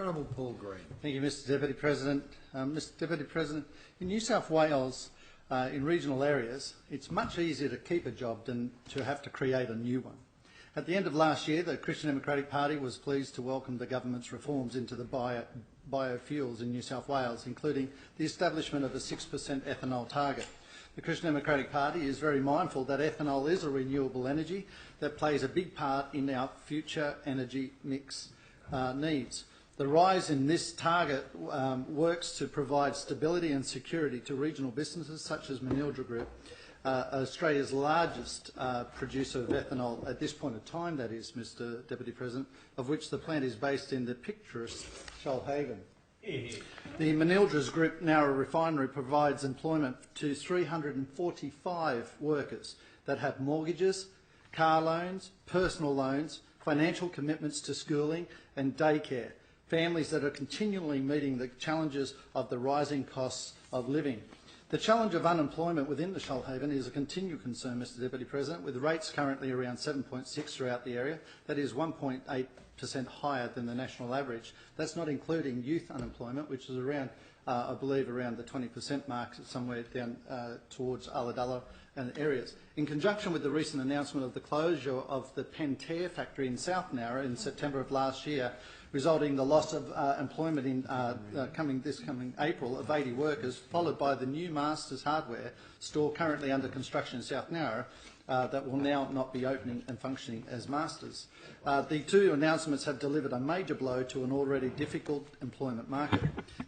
Honourable Paul Green. Thank you, Mr Deputy President. Mr Deputy President, in New South Wales, in regional areas, it's much easier to keep a job than to have to create a new one. At the end of last year, the Christian Democratic Party was pleased to welcome the government's reforms into the biofuels in New South Wales, including the establishment of a 6% ethanol target. The Christian Democratic Party is very mindful that ethanol is a renewable energy that plays a big part in our future energy mix needs. The rise in this target works to provide stability and security to regional businesses such as Manildra Group, Australia's largest producer of ethanol at this point of time, that is, Mr Deputy President, of which the plant is based in the picturesque Shoalhaven. The Manildra Group Nowra refinery provides employment to 345 workers that have mortgages, car loans, personal loans, financial commitments to schooling and daycare, families that are continually meeting the challenges of the rising costs of living. The challenge of unemployment within the Shoalhaven is a continued concern, Mr Deputy President, with rates currently around 7.6 throughout the area. That is 1.8% higher than the national average. That's not including youth unemployment, which is around, I believe, around the 20% mark, somewhere down towards Ulladulla and areas. In conjunction with the recent announcement of the closure of the Pentair factory in South Nowra in September of last year, resulting in the loss of employment in this coming April of 80 workers, followed by the new Masters hardware store currently under construction in South Nowra that will now not be opening and functioning as Masters. The two announcements have delivered a major blow to an already difficult employment market.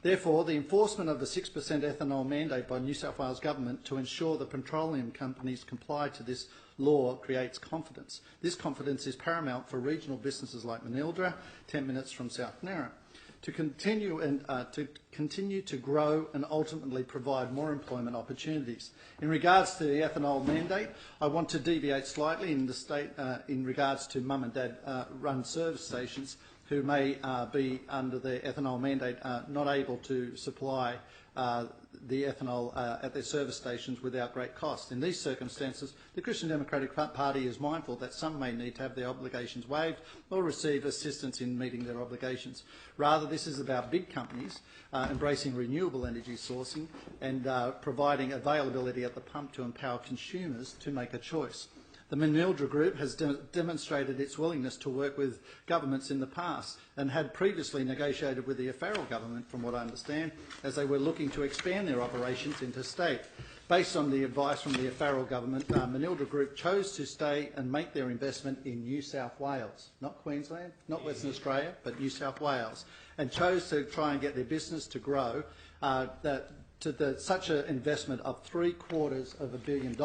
Therefore, the enforcement of the 6% ethanol mandate by New South Wales Government to ensure the petroleum companies comply to this law creates confidence. This confidence is paramount for regional businesses like Manildra, 10 minutes from South Nowra, to continue to grow and ultimately provide more employment opportunities. In regards to the ethanol mandate, I want to deviate slightly in the state in regards to mum and dad run service stations who may be under the ethanol mandate not able to supply the ethanol at their service stations without great cost. In these circumstances, the Christian Democratic Party is mindful that some may need to have their obligations waived or receive assistance in meeting their obligations. Rather, this is about big companies embracing renewable energy sourcing and providing availability at the pump to empower consumers to make a choice. The Manildra Group has demonstrated its willingness to work with governments in the past and had previously negotiated with the federal government, from what I understand, as they were looking to expand their operations interstate. Based on the advice from the federal government, Manildra Group chose to stay and make their investment in New South Wales, not Queensland, not Western Australia, but New South Wales, and chose to try and get their business to grow such an investment of $750 million.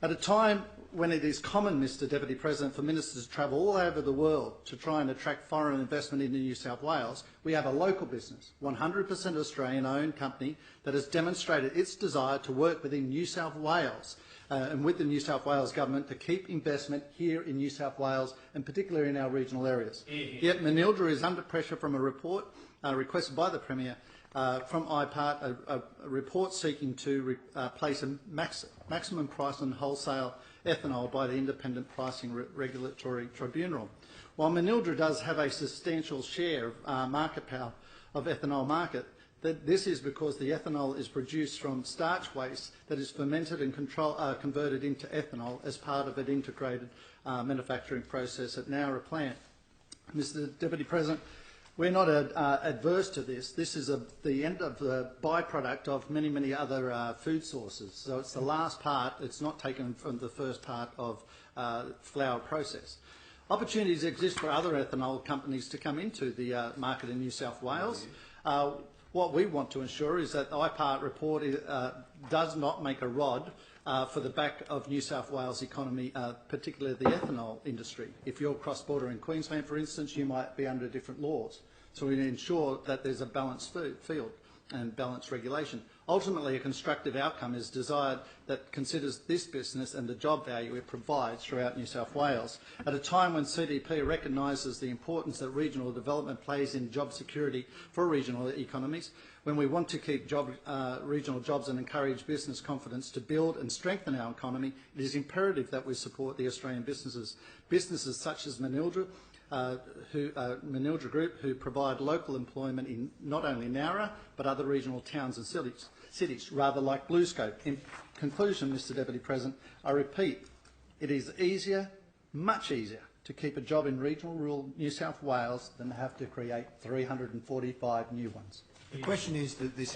At a time when it is common, Mr Deputy President, for ministers to travel all over the world to try and attract foreign investment into New South Wales, we have a local business, 100% Australian-owned company that has demonstrated its desire to work within New South Wales and with the New South Wales Government to keep investment here in New South Wales and particularly in our regional areas. Yet Manildra is under pressure from a report requested by the Premier from IPART, a report seeking to place a maximum price on wholesale ethanol by the Independent Pricing Regulatory Tribunal. While Manildra does have a substantial share of market power of ethanol market, this is because the ethanol is produced from starch waste that is fermented and converted into ethanol as part of an integrated manufacturing process at Nowra plant. Mr Deputy President, we're not adverse to this. This is the end of the byproduct of many, many other food sources. So it's the last part. It's not taken from the first part of flour process. Opportunities exist for other ethanol companies to come into the market in New South Wales. What we want to ensure is that the IPART report does not make a rod for the back of New South Wales economy, particularly the ethanol industry. If you're cross-border in Queensland, for instance, you might be under different laws. So we ensure that there's a balanced field and balanced regulation. Ultimately, a constructive outcome is desired that considers this business and the job value it provides throughout New South Wales. At a time when CDP recognises the importance that regional development plays in job security for regional economies, when we want to keep regional jobs and encourage business confidence to build and strengthen our economy, it is imperative that we support the Australian businesses. Businesses such as Manildra Manildra Group, who provide local employment in not only Nowra but other regional towns and cities, rather like BlueScope. In conclusion, Mr Deputy President, I repeat, it is easier, much easier, to keep a job in regional rural New South Wales than to have to create 345 new ones. The question is that this